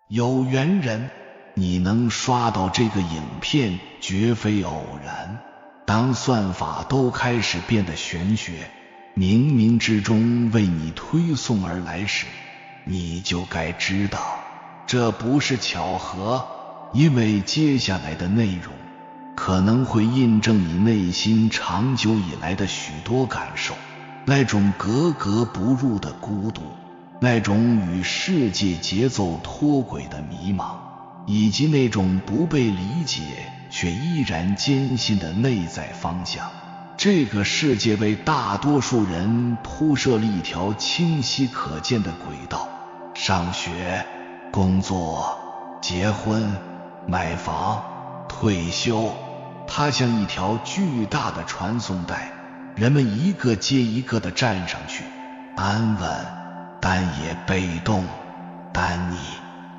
有缘人，你能刷到这个影片绝非偶然。当算法都开始变得玄学，冥冥之中为你推送而来时，你就该知道这不是巧合，因为接下来的内容可能会印证你内心长久以来的许多感受，那种格格不入的孤独，那种与世界节奏脱轨的迷茫，以及那种不被理解却依然坚信的内在方向。这个世界为大多数人铺设了一条清晰可见的轨道，上学、工作、结婚、买房、退休，它像一条巨大的传送带，人们一个接一个地站上去，安稳但也被动。但你，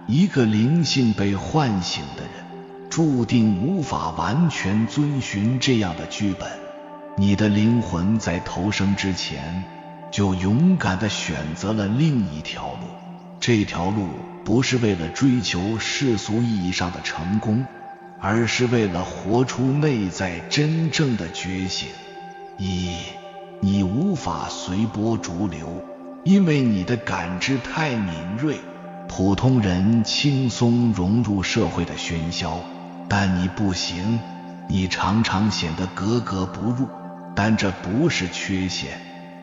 一个灵性被唤醒的人，注定无法完全遵循这样的剧本。你的灵魂在投生之前就勇敢地选择了另一条路，这条路不是为了追求世俗意义上的成功，而是为了活出内在真正的觉醒。你无法随波逐流，因为你的感知太敏锐。普通人轻松融入社会的喧嚣，但你不行，你常常显得格格不入。但这不是缺陷，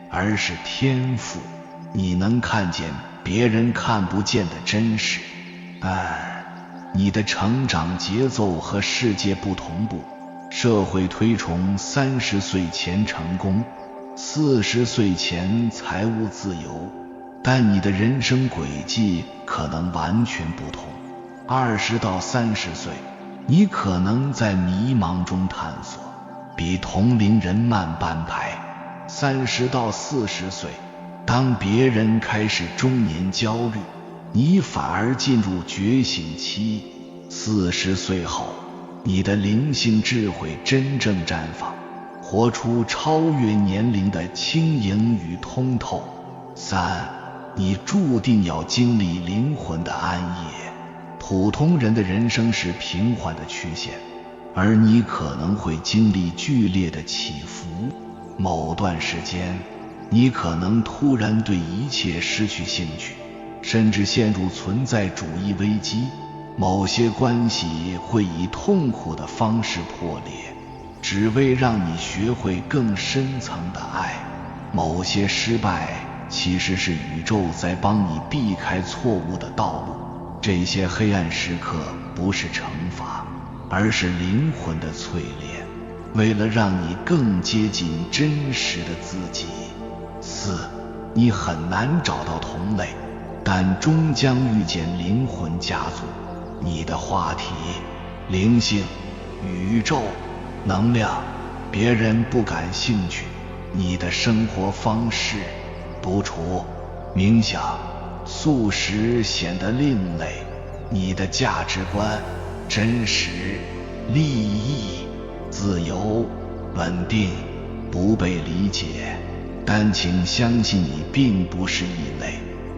而是天赋。你能看见别人看不见的真实。你的成长节奏和世界不同步，社会推崇30岁前成功，40岁前财务自由，但你的人生轨迹可能完全不同。20到30岁，你可能在迷茫中探索，比同龄人慢半拍。30到40岁，当别人开始中年焦虑，你反而进入觉醒期。40岁后，你的灵性智慧真正绽放，活出超越年龄的轻盈与通透。你注定要经历灵魂的暗夜。普通人的人生是平缓的曲线，而你可能会经历剧烈的起伏。某段时间，你可能突然对一切失去兴趣，甚至陷入存在主义危机。某些关系会以痛苦的方式破裂，只为让你学会更深层的爱。某些失败其实是宇宙在帮你避开错误的道路。这些黑暗时刻不是惩罚，而是灵魂的淬炼，为了让你更接近真实的自己。你很难找到同类，但终将遇见灵魂家族。你的话题、灵性、宇宙、能量，别人不感兴趣。你的生活方式，独处、冥想、素食显得另类。你的价值观，真实、利益、自由、稳定，不被理解。但请相信你并不是异类，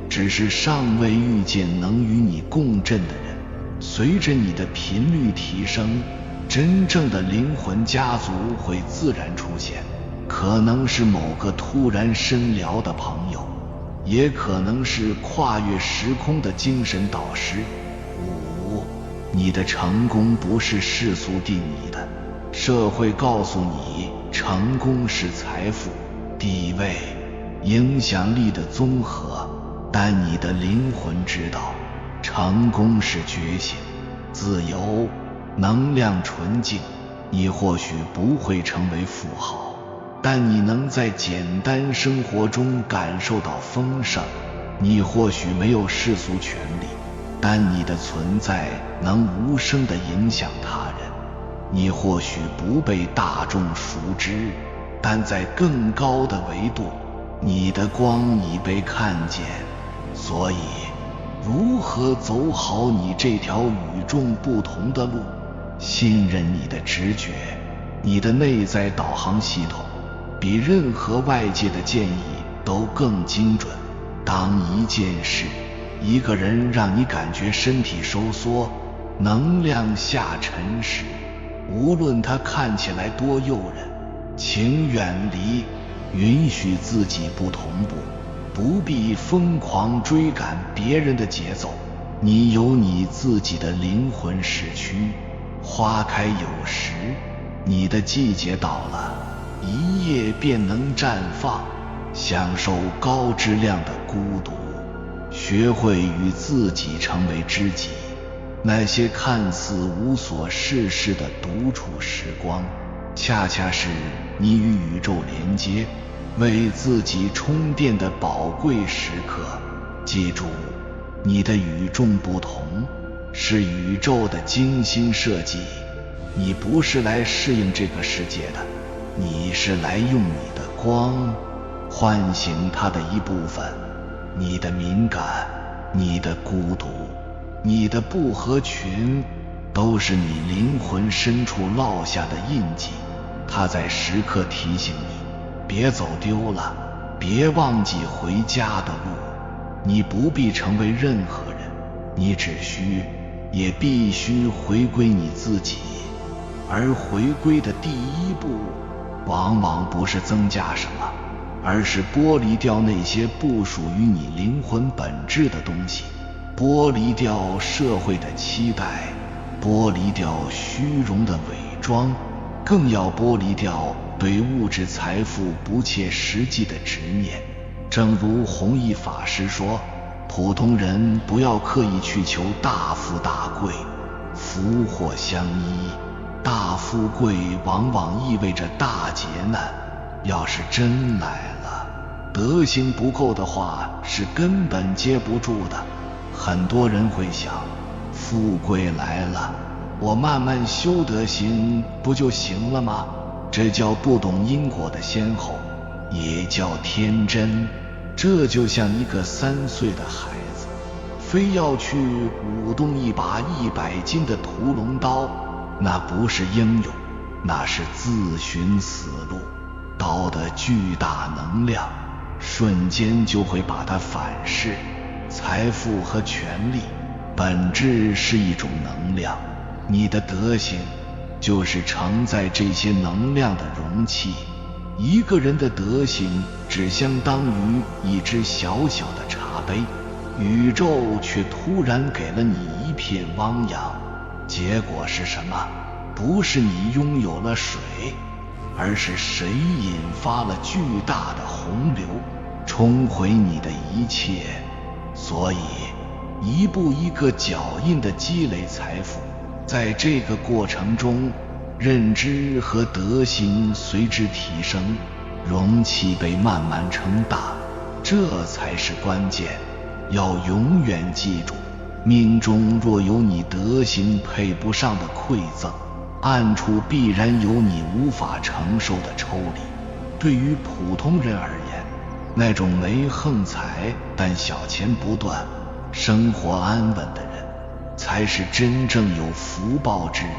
只是尚未遇见能与你共振的人。随着你的频率提升，真正的灵魂家族会自然出现，可能是某个突然深聊的朋友，也可能是跨越时空的精神导师。你的成功不是世俗定义的，社会告诉你成功是财富、地位、影响力的综合，但你的灵魂知道，成功是觉醒、自由、能量纯净。你或许不会成为富豪，但你能在简单生活中感受到丰盛。你或许没有世俗权利，但你的存在能无声地影响他人。你或许不被大众熟知，但在更高的维度，你的光已被看见。所以，如何走好你这条与众不同的路？信任你的直觉，你的内在导航系统比任何外界的建议都更精准。当一件事、一个人让你感觉身体收缩，能量下沉时，无论他看起来多诱人，请远离，允许自己不同步，不必疯狂追赶别人的节奏。你有你自己的灵魂时区，花开有时，你的季节到了，一夜便能绽放，享受高质量的孤独，学会与自己成为知己。那些看似无所事事的独处时光，恰恰是你与宇宙连接，为自己充电的宝贵时刻。记住，你的与众不同是宇宙的精心设计，你不是来适应这个世界的，你是来用你的光唤醒它的一部分。你的敏感，你的孤独，你的不合群，都是你灵魂深处烙下的印记。它在时刻提醒你，别走丢了，别忘记回家的路。你不必成为任何人，你只需也必须回归你自己。而回归的第一步，往往不是增加什么，而是剥离掉那些不属于你灵魂本质的东西，剥离掉社会的期待，剥离掉虚荣的伪装，更要剥离掉对物质财富不切实际的执念。正如弘一法师说，普通人不要刻意去求大富大贵，福祸相依。大富贵往往意味着大劫难，要是真来了，德行不够的话，是根本接不住的。很多人会想，富贵来了，我慢慢修德行不就行了吗？这叫不懂因果的先后，也叫天真。这就像一个3岁的孩子，非要去舞动一把100斤的屠龙刀，那不是英勇，那是自寻死路。刀的巨大能量，瞬间就会把它反噬。财富和权力本质是一种能量，你的德行就是承载这些能量的容器。一个人的德行只相当于一只小小的茶杯，宇宙却突然给了你一片汪洋。结果是什么？不是你拥有了水，而是谁引发了巨大的洪流，冲毁你的一切。所以一步一个脚印的积累财富，在这个过程中，认知和德行随之提升，容器被慢慢撑大，这才是关键。要永远记住，命中若有你德行配不上的馈赠，暗处必然有你无法承受的抽离。对于普通人而言，那种没横财但小钱不断，生活安稳的人，才是真正有福报之人。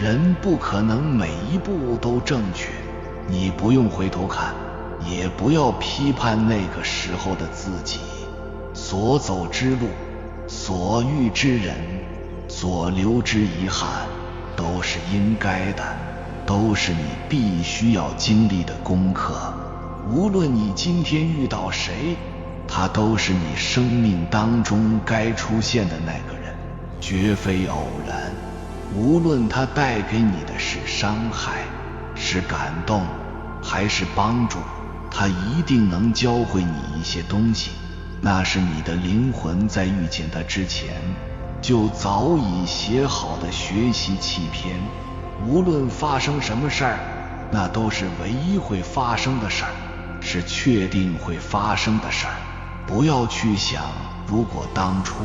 人不可能每一步都正确，你不用回头看，也不要批判那个时候的自己。所走之路，所遇之人，所留之遗憾，都是应该的，都是你必须要经历的功课。无论你今天遇到谁，他都是你生命当中该出现的那个人，绝非偶然。无论他带给你的是伤害，是感动，还是帮助，他一定能教会你一些东西。那是你的灵魂在遇见他之前就早已写好的学习契篇。无论发生什么事儿，那都是唯一会发生的事儿，是确定会发生的事儿。不要去想如果当初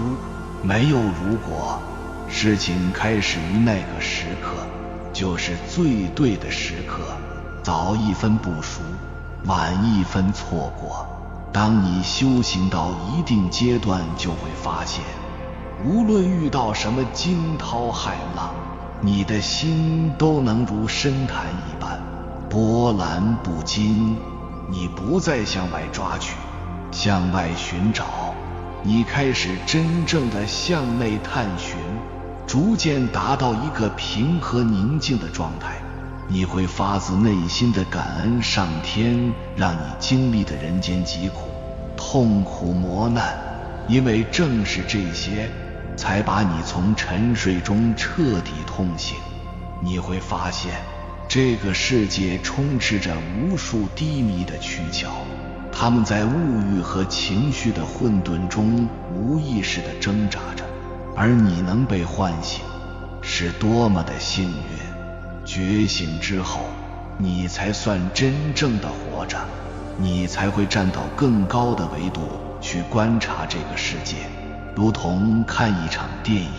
没有如果，事情开始于那个时刻，就是最对的时刻。早一分不熟，晚一分错过。当你修行到一定阶段，就会发现，无论遇到什么惊涛骇浪，你的心都能如深潭一般波澜不惊。你不再向外抓取，向外寻找，你开始真正的向内探寻，逐渐达到一个平和宁静的状态。你会发自内心的感恩上天让你经历的人间疾苦、痛苦磨难，因为正是这些才把你从沉睡中彻底痛醒。你会发现这个世界充斥着无数低迷的躯壳，他们在物欲和情绪的混沌中无意识地挣扎着，而你能被唤醒，是多么的幸运。觉醒之后，你才算真正的活着，你才会站到更高的维度去观察这个世界，如同看一场电影。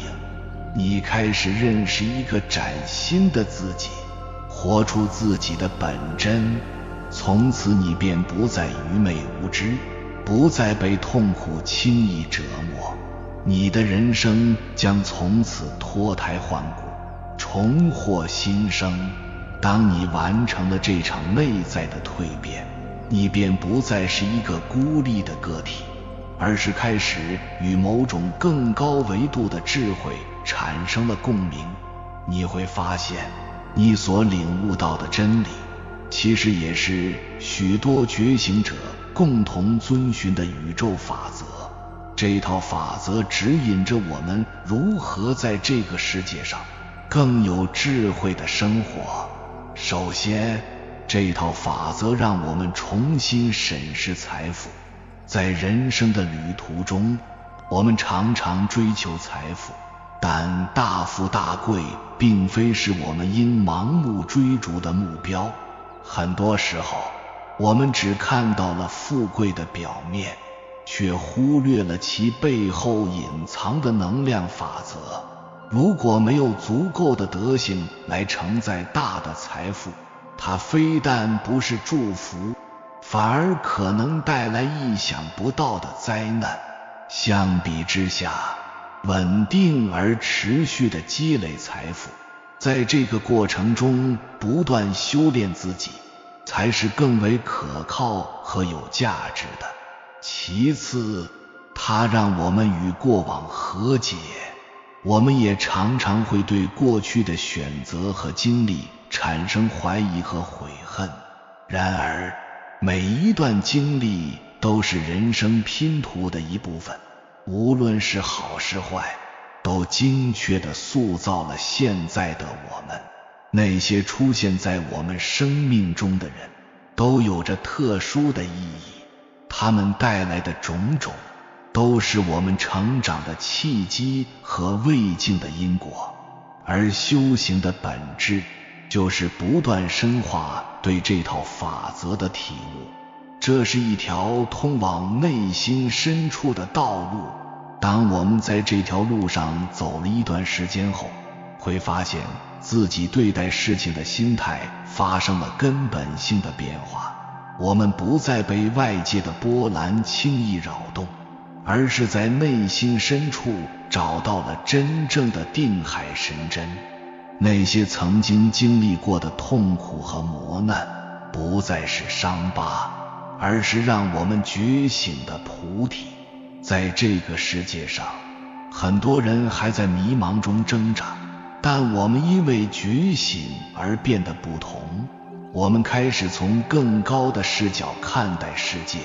你开始认识一个崭新的自己，活出自己的本真。从此你便不再愚昧无知，不再被痛苦轻易折磨，你的人生将从此脱胎换骨，重获新生。当你完成了这场内在的蜕变，你便不再是一个孤立的个体，而是开始与某种更高维度的智慧产生了共鸣。你会发现，你所领悟到的真理，其实也是许多觉醒者共同遵循的宇宙法则。这套法则指引着我们如何在这个世界上更有智慧的生活。首先，这套法则让我们重新审视财富。在人生的旅途中，我们常常追求财富，但大富大贵并非是我们应盲目追逐的目标。很多时候，我们只看到了富贵的表面，却忽略了其背后隐藏的能量法则。如果没有足够的德行来承载大的财富，它非但不是祝福，反而可能带来意想不到的灾难。相比之下，稳定而持续的积累财富，在这个过程中不断修炼自己，才是更为可靠和有价值的。其次，它让我们与过往和解。我们也常常会对过去的选择和经历产生怀疑和悔恨。然而，每一段经历都是人生拼图的一部分，无论是好是坏，都精确地塑造了现在的我们。那些出现在我们生命中的人，都有着特殊的意义，他们带来的种种都是我们成长的契机和未尽的因果。而修行的本质，就是不断深化对这套法则的体悟。这是一条通往内心深处的道路。当我们在这条路上走了一段时间后，会发现自己对待事情的心态发生了根本性的变化。我们不再被外界的波澜轻易扰动，而是在内心深处找到了真正的定海神针。那些曾经经历过的痛苦和磨难，不再是伤疤，而是让我们觉醒的菩提。在这个世界上，很多人还在迷茫中挣扎，但我们因为觉醒而变得不同。我们开始从更高的视角看待世界，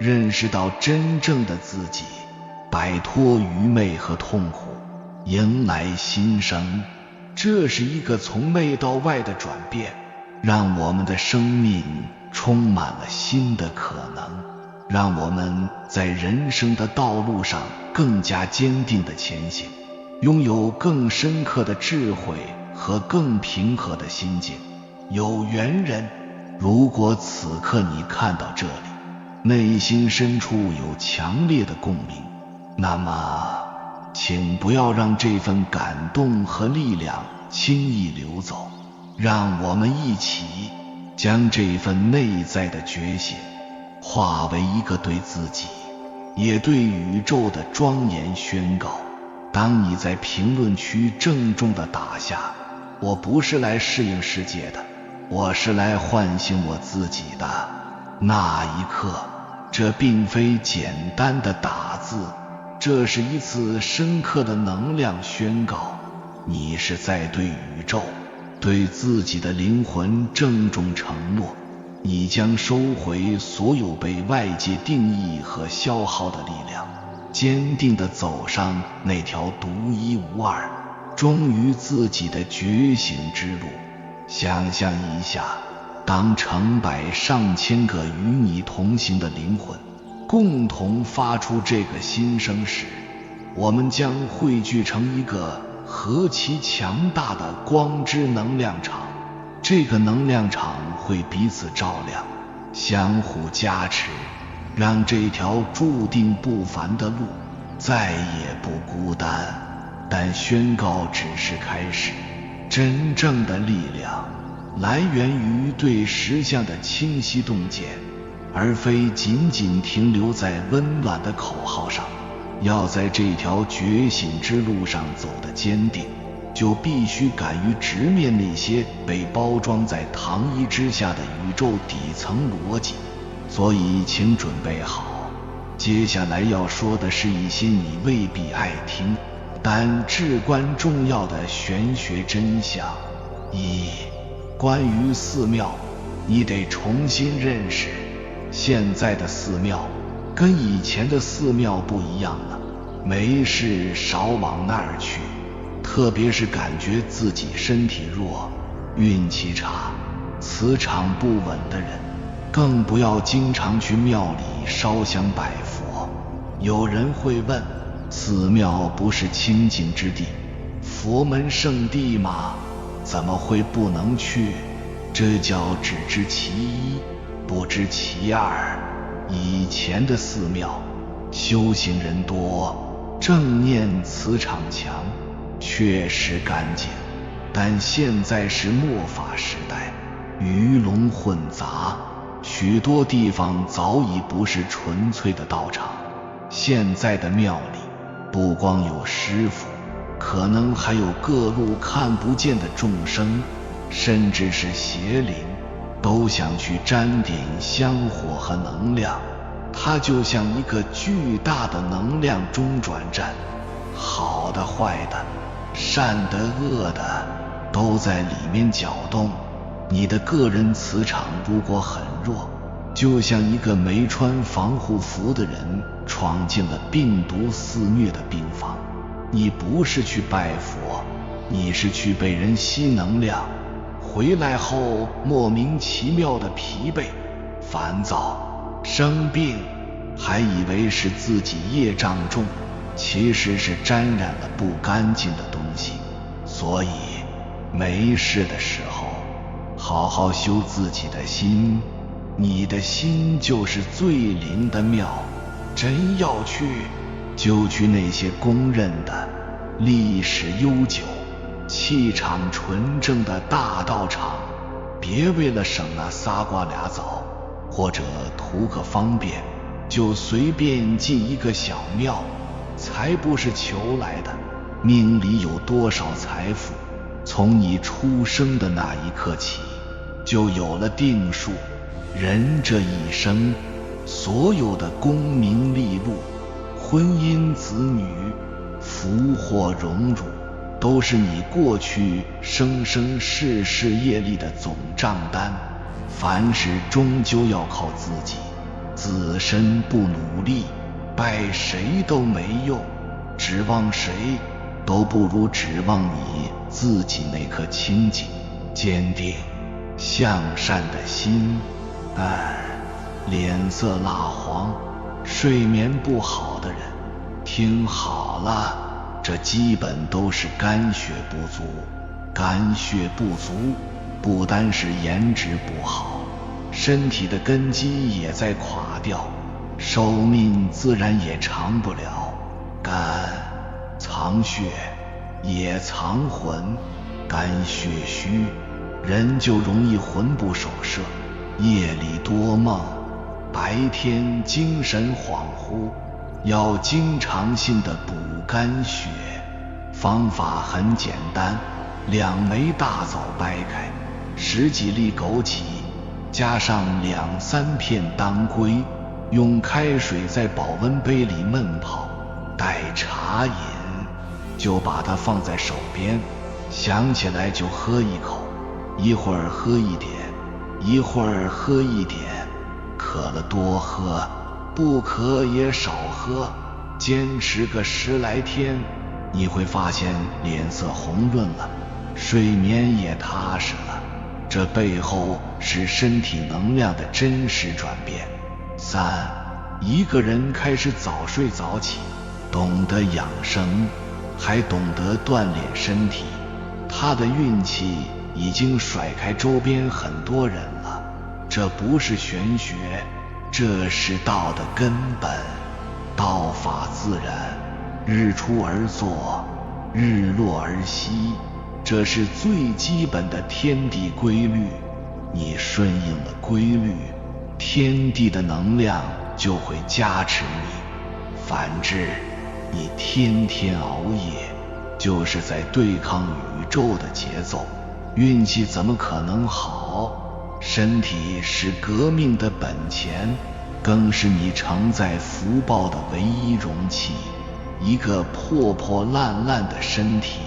认识到真正的自己，摆脱愚昧和痛苦，迎来新生。这是一个从内到外的转变，让我们的生命充满了新的可能，让我们在人生的道路上更加坚定地前行，拥有更深刻的智慧和更平和的心境。有缘人，如果此刻你看到这里，内心深处有强烈的共鸣，那么请不要让这份感动和力量轻易流走。让我们一起将这份内在的觉醒化为一个对自己也对宇宙的庄严宣告。当你在评论区郑重地打下我不是来适应世界的，我是来唤醒我自己的，那一刻，这并非简单的打字，这是一次深刻的能量宣告，你是在对宇宙，对自己的灵魂郑重承诺，你将收回所有被外界定义和消耗的力量，坚定地走上那条独一无二、忠于自己的觉醒之路。想象一下，当成百上千个与你同行的灵魂共同发出这个心声时，我们将汇聚成一个何其强大的光之能量场。这个能量场会彼此照亮，相互加持，让这条注定不凡的路再也不孤单。但宣告只是开始，真正的力量来源于对实相的清晰洞见，而非仅仅停留在温暖的口号上。要在这条觉醒之路上走得坚定，就必须敢于直面那些被包装在糖衣之下的宇宙底层逻辑。所以请准备好，接下来要说的是一些你未必爱听但至关重要的玄学真相。一、关于寺庙，你得重新认识，现在的寺庙跟以前的寺庙不一样了，没事少往那儿去，特别是感觉自己身体弱、运气差、磁场不稳的人，更不要经常去庙里烧香拜佛。有人会问，寺庙不是清净之地、佛门圣地吗？怎么会不能去？这叫只知其一，不知其二。以前的寺庙修行人多，正念磁场强，确实干净，但现在是末法时代，鱼龙混杂，许多地方早已不是纯粹的道场。现在的庙里不光有师父，可能还有各路看不见的众生，甚至是邪灵，都想去沾点香火和能量。它就像一个巨大的能量中转站，好的坏的，善的恶的，都在里面搅动。你的个人磁场如果很弱，就像一个没穿防护服的人闯进了病毒肆虐的病房。你不是去拜佛，你是去被人吸能量，回来后莫名其妙的疲惫、烦躁、生病，还以为是自己业障重，其实是沾染了不干净的东西。所以没事的时候好好修自己的心，你的心就是最灵的庙。真要去，就去那些公认的历史悠久、气场纯正的大道场，别为了省那仨瓜俩枣，或者图个方便，就随便进一个小庙，才不是求来的。命里有多少财富，从你出生的那一刻起，就有了定数。人这一生，所有的功名利禄、婚姻子女、福祸荣辱，都是你过去生生世世业力的总账单。凡事终究要靠自己，自身不努力，拜谁都没用，指望谁都不如指望你自己那颗清净、坚定、向善的心。脸色蜡黄、睡眠不好的人，听好了，这基本都是肝血不足。肝血不足不单是颜值不好，身体的根基也在垮掉，寿命自然也长不了。肝藏血也藏魂，肝血虚，人就容易魂不守舍，夜里多梦，白天精神恍惚。要经常性的补肝血，方法很简单，2枚大枣掰开，10几粒枸杞，加上2、3片当归，用开水在保温杯里焖泡，待茶饮，就把它放在手边，想起来就喝一口，一会儿喝一点，一会儿喝一点，渴了多喝，不渴也少喝，坚持个10来天，你会发现脸色红润了，睡眠也踏实了。这背后是身体能量的真实转变。3. 一个人开始早睡早起，懂得养生，还懂得锻炼身体，他的运气已经甩开周边很多人了。这不是玄学，这是道的根本。道法自然，日出而作，日落而息，这是最基本的天地规律。你顺应了规律，天地的能量就会加持你。反之，你天天熬夜，就是在对抗宇宙的节奏，运气怎么可能好？身体是革命的本钱，更是你承载福报的唯一容器。一个破破烂烂的身体，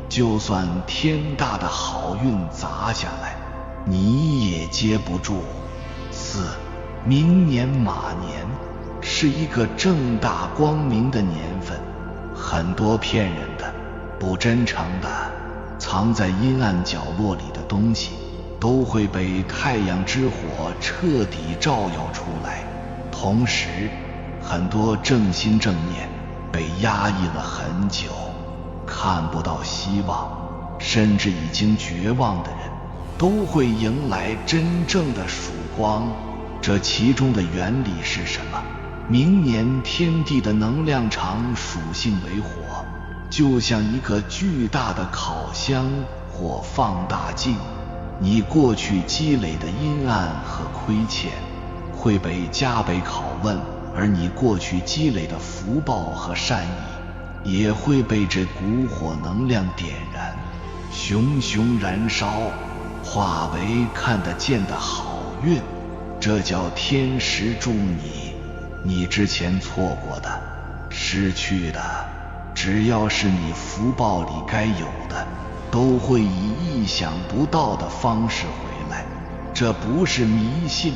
就算天大的好运砸下来，你也接不住。4. 明年马年是一个正大光明的年份，很多骗人的、不真诚的、藏在阴暗角落里的东西，都会被太阳之火彻底照耀出来。同时，很多正心正念被压抑了很久，看不到希望，甚至已经绝望的人，都会迎来真正的曙光。这其中的原理是什么？明年天地的能量场属性为火，就像一个巨大的烤箱或放大镜，你过去积累的阴暗和亏欠会被加倍拷问，而你过去积累的福报和善意也会被这股火能量点燃，熊熊燃烧，化为看得见的好运。这叫天时助你。你之前错过的、失去的，只要是你福报里该有的，都会以意想不到的方式回来。这不是迷信，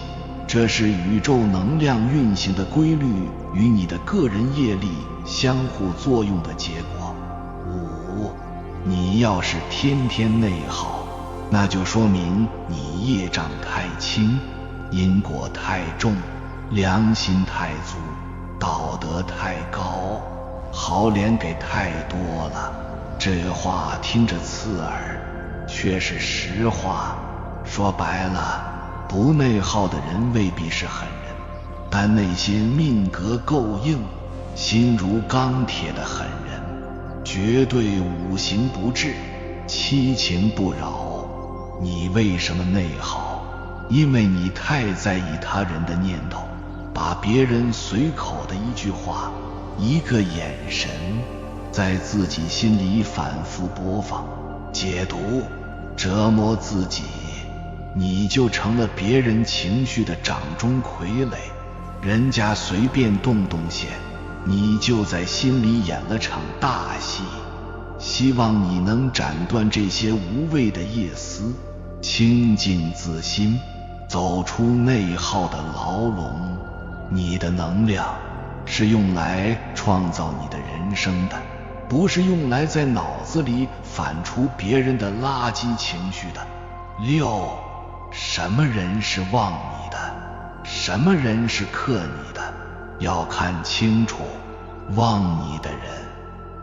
这是宇宙能量运行的规律与你的个人业力相互作用的结果。5. 你要是天天内耗，那就说明你业障太轻，因果太重，良心太足，道德太高，好脸给太多了。这话听着刺耳，却是实话。说白了，不内耗的人未必是狠人，但那些命格够硬、心如钢铁的狠人，绝对五行不至，七情不扰。你为什么内耗？因为你太在意他人的念头，把别人随口的一句话、一个眼神，在自己心里反复播放、解读、折磨自己，你就成了别人情绪的掌中傀儡。人家随便动动线，你就在心里演了场大戏。希望你能斩断这些无谓的业思，清净自心，走出内耗的牢笼。你的能量是用来创造你的人生的，不是用来在脑子里反刍别人的垃圾情绪的。6. 什么人是旺你的，什么人是克你的，要看清楚。旺你的人，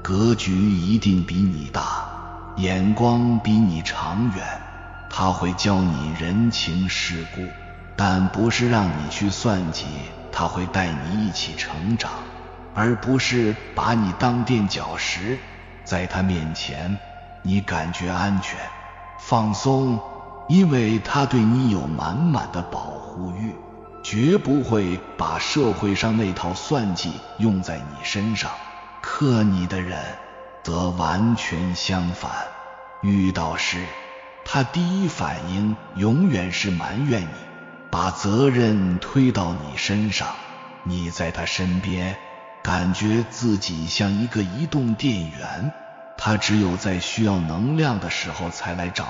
格局一定比你大，眼光比你长远，他会教你人情世故，但不是让你去算计，他会带你一起成长，而不是把你当垫脚石。在他面前，你感觉安全、放松，因为他对你有满满的保护欲，绝不会把社会上那套算计用在你身上。克你的人则完全相反，遇到事，他第一反应永远是埋怨你，把责任推到你身上。你在他身边，感觉自己像一个移动电源，它只有在需要能量的时候才来找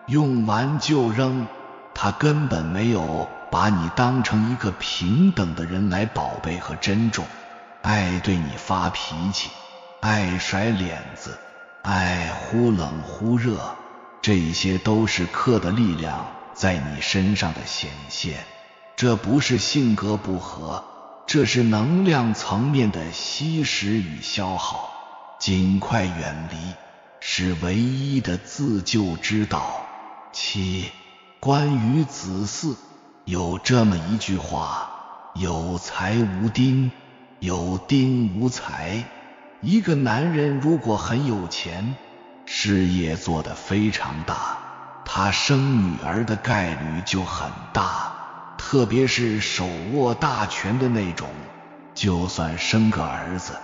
你，用完就扔。它根本没有把你当成一个平等的人来宝贝和珍重。爱对你发脾气，爱甩脸子，爱忽冷忽热，这些都是克的力量在你身上的显现。这不是性格不合，这是能量层面的吸食与消耗。尽快远离，是唯一的自救之道。7. 关于子嗣，有这么一句话：有财无丁，有丁无财。一个男人如果很有钱，事业做得非常大，他生女儿的概率就很大，特别是手握大权的那种，就算生个儿子，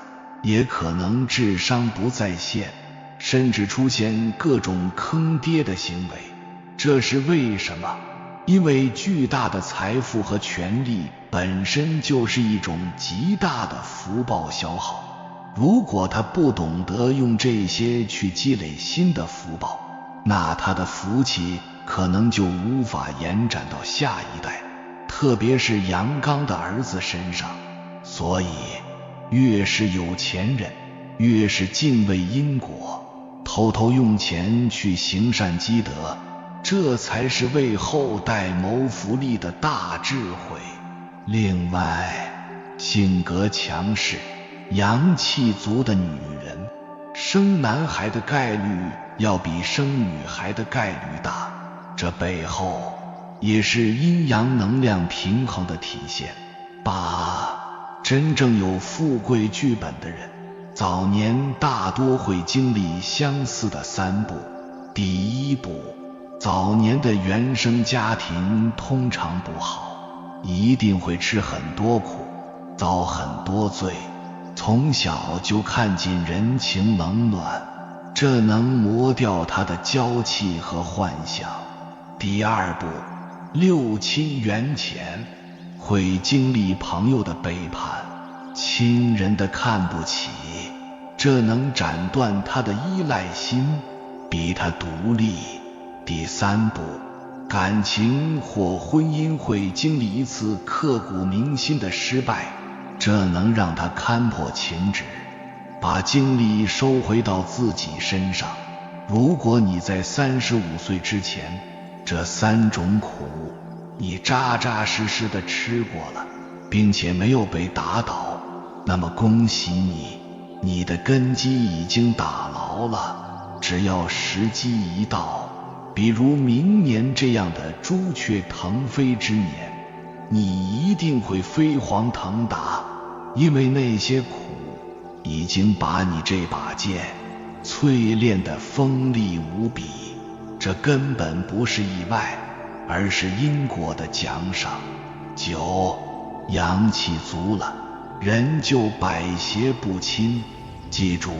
也可能智商不在线，甚至出现各种坑爹的行为。这是为什么？因为巨大的财富和权力本身就是一种极大的福报消耗。如果他不懂得用这些去积累新的福报，那他的福气可能就无法延展到下一代，特别是阳刚的儿子身上。所以越是有钱人，越是敬畏因果，偷偷用钱去行善积德，这才是为后代谋福利的大智慧。另外，性格强势、阳气足的女人，生男孩的概率要比生女孩的概率大，这背后也是阴阳能量平衡的体现。8. 真正有富贵剧本的人，早年大多会经历相似的3步。第一步，早年的原生家庭通常不好，一定会吃很多苦，遭很多罪，从小就看尽人情冷暖，这能磨掉他的娇气和幻想。第二步，六亲缘浅，会经历朋友的背叛，亲人的看不起，这能斩断他的依赖心，逼他独立。第三步，感情或婚姻会经历一次刻骨铭心的失败，这能让他看破情纸，把精力收回到自己身上。如果你在35岁之前，这3种苦你扎扎实实的吃过了，并且没有被打倒，那么恭喜你，你的根基已经打牢了。只要时机一到，比如明年这样的朱雀腾飞之年，你一定会飞黄腾达，因为那些苦已经把你这把剑淬炼得锋利无比。这根本不是意外，而是因果的奖赏。9. 阳气足了，人就百邪不侵。记住，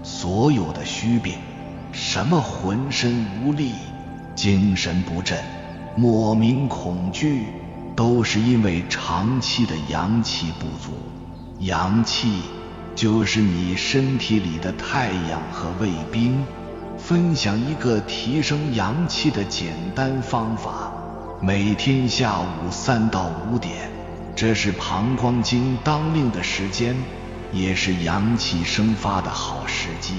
所有的虚病，什么浑身无力、精神不振、莫名恐惧，都是因为长期的阳气不足。阳气就是你身体里的太阳和卫兵。分享一个提升阳气的简单方法，每天下午3到5点，这是膀胱经当令的时间，也是阳气生发的好时机。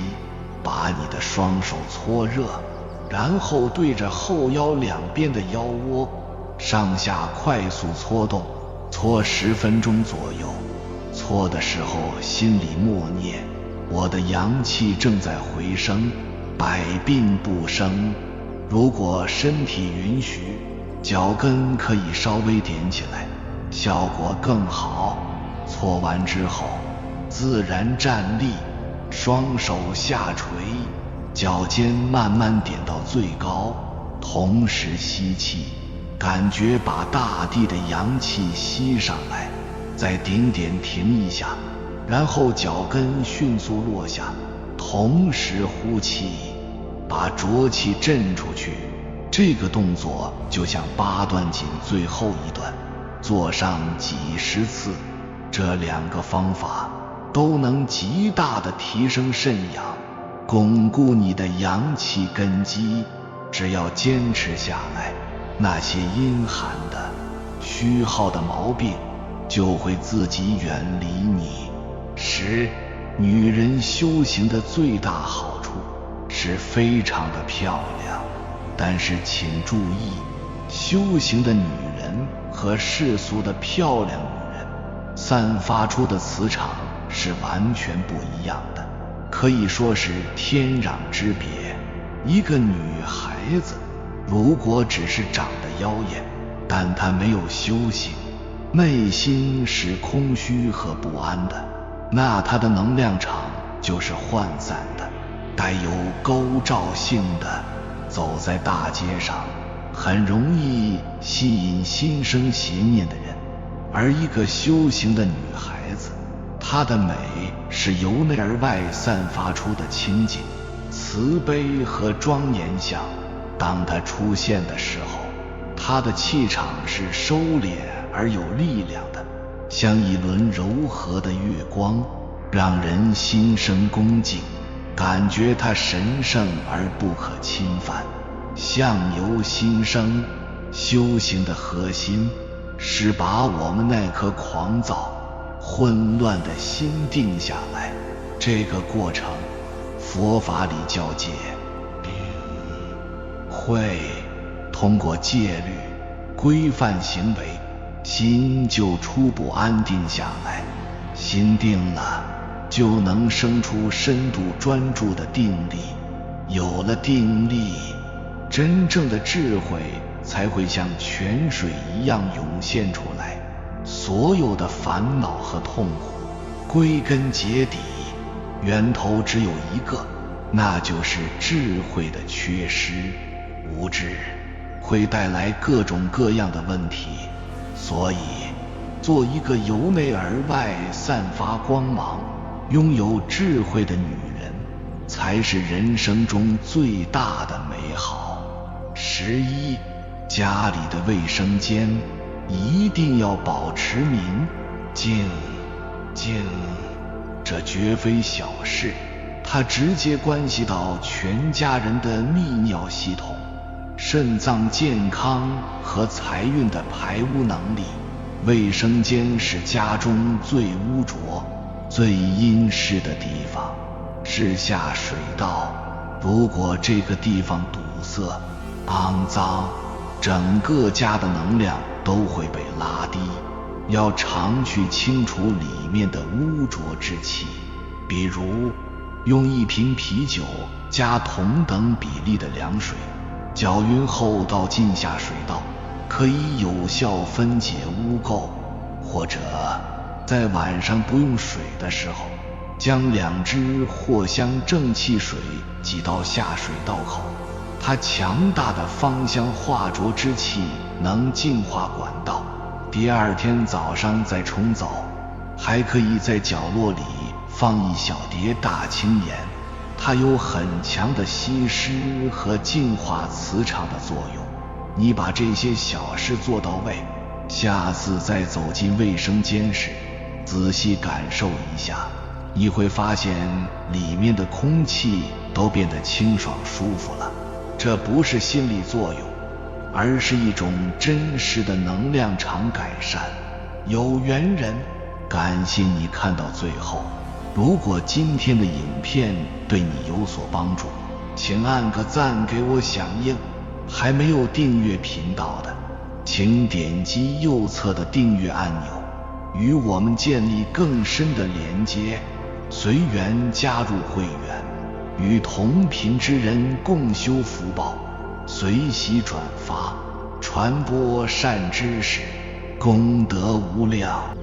把你的双手搓热，然后对着后腰两边的腰窝上下快速搓动，搓10分钟左右。搓的时候心里默念，我的阳气正在回升，百病不生。如果身体允许，脚跟可以稍微点起来，效果更好。搓完之后自然站立，双手下垂，脚尖慢慢点到最高，同时吸气，感觉把大地的阳气吸上来，再顶点停一下，然后脚跟迅速落下，同时呼气，把浊气震出去。这个动作就像8段锦最后一段，做上几10次，这2个方法都能极大地提升肾阳，巩固你的阳气根基。只要坚持下来，那些阴寒的、虚耗的毛病就会自己远离你。女人修行的最大好处是非常的漂亮，但是请注意，修行的女人和世俗的漂亮女人散发出的磁场是完全不一样的，可以说是天壤之别。一个女孩子如果只是长得妖艳，但她没有修行，内心是空虚和不安的，那她的能量场就是涣散的，带有勾照性的，走在大街上很容易吸引心生邪念的人。而一个修行的女孩子，她的美是由内而外散发出的清净、慈悲和庄严相。当她出现的时候，她的气场是收敛而有力量的，像一轮柔和的月光，让人心生恭敬，感觉它神圣而不可侵犯。相由心生，修行的核心是把我们那颗狂躁、混乱的心定下来。这个过程，佛法里叫戒，会通过戒律规范行为，心就初步安定下来。心定了，就能生出深度专注的定力。有了定力，真正的智慧才会像泉水一样涌现出来。所有的烦恼和痛苦，归根结底，源头只有一个，那就是智慧的缺失。无知会带来各种各样的问题，所以做一个由内而外散发光芒、拥有智慧的女人，才是人生中最大的美好。11. 家里的卫生间一定要保持明净，这绝非小事，它直接关系到全家人的泌尿系统、肾脏健康和财运的排污能力。卫生间是家中最污浊、最阴湿的地方，是下水道。如果这个地方堵塞、肮脏，整个家的能量都会被拉低。要常去清除里面的污浊之气，比如用1瓶啤酒加同等比例的凉水，搅匀后倒进下水道，可以有效分解污垢。或者在晚上不用水的时候，将2支藿香正气水挤到下水道口，它强大的芳香化浊之气能净化管道，第2天早上再冲走。还可以在角落里放一小碟大青盐，它有很强的吸湿和净化磁场的作用。你把这些小事做到位，下次再走进卫生间时，仔细感受一下，你会发现里面的空气都变得清爽舒服了。这不是心理作用，而是一种真实的能量场改善。有缘人，感谢你看到最后。如果今天的影片对你有所帮助，请按个赞给我响应。还没有订阅频道的，请点击右侧的订阅按钮，与我们建立更深的连接。随缘加入会员，与同频之人共修福报，随喜转发，传播善知识，功德无量。